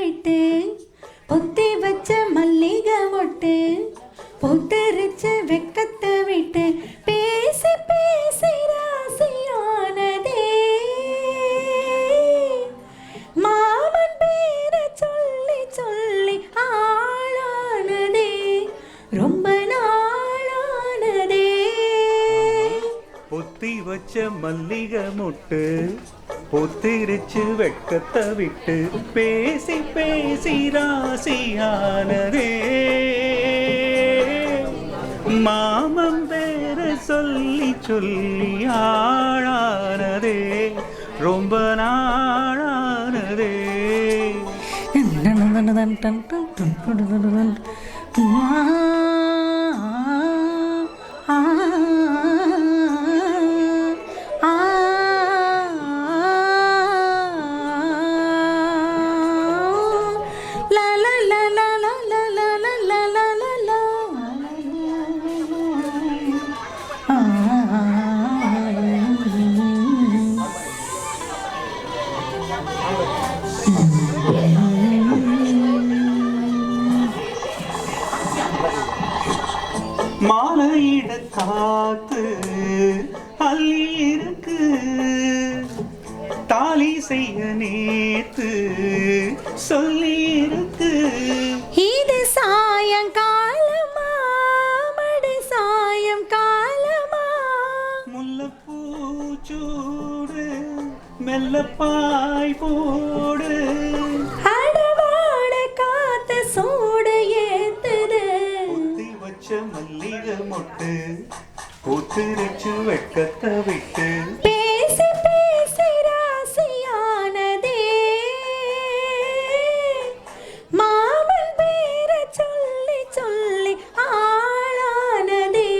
விட்டு பொத்தி வச்ச மல்லிகை மொட்டு பொத்தரிச்ச வெக்கத்தை விட்டு பேசி பேசி ராசியானதே மாமன் பேர சொல்லி சொல்லி ஆளானதே ரொம்ப நாளானதே. பொத்தி வச்ச மல்லிகை மொட்டு பொத்திரிச்சு வெட்கத்தை விட்டு பேசி பேசி ராசியானதே மாமன் பேர சொல்லி சொல்லி ஆளானதே ரொம்ப நாளானதே. மாலையிட காத்து அள்ளி இருக்கு தாலி செய்ய நேத்து சொல்லி இருக்கு. இது சாயங்காலமா மடி சாயங்காலமா முல்லைப்பூ சூடு மெல்லப்பாய் போடு அடவாட காத்து சூடு ஏத்துது பொத்தி வச்ச மல்லிகை மொட்டு பொத்திரிச்சு வெட்கத்தை விட்டு பேசி பேசி ராசியானதே மாமன் பேர சொல்லி சொல்லி ஆளானதே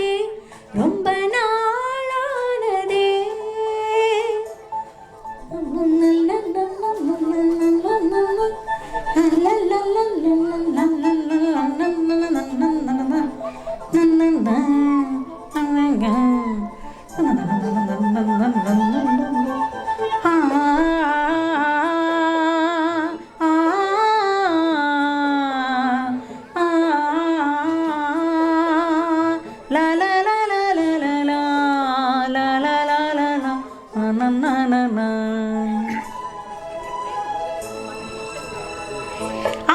ரொம்ப நாளானதே.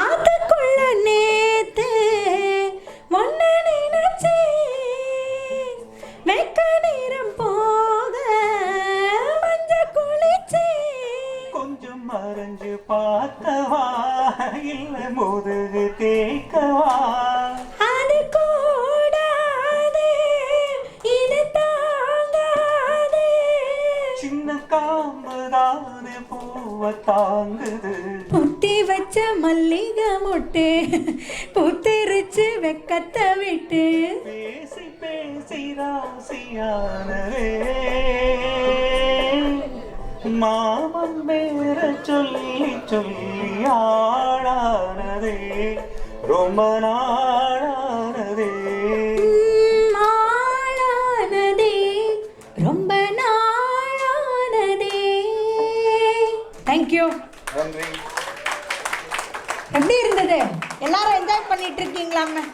அதுக்குள்ள நேத்து ஒன்ன நினைச்சே வெக்க நேரம் போக மஞ்ச குளிச்சே கொஞ்சம் மறைஞ்சு பார்த்தவா இல்ல முதுகு தேய்க்கவா அது கூடாதே இது தாங்காதே சின்ன காம்புதானே பூவை தாங்குது பொத்தி வச்ச மல்லிகை மொட்டு பொத்திரிச்சு வெக்கத்தை விட்டு பேசி பேசி ராசியானதே மாமன் பேர சொல்லி சொல்லி ஆளானதே ரொம்ப நாளானதே. ஆளானதே ரொம்ப நாளானதே. தேங்க்யூ. நன்றி. எப்படி இருந்தது? எல்லாரும் என்ஜாய் பண்ணிட்டு இருக்கீங்களாமே?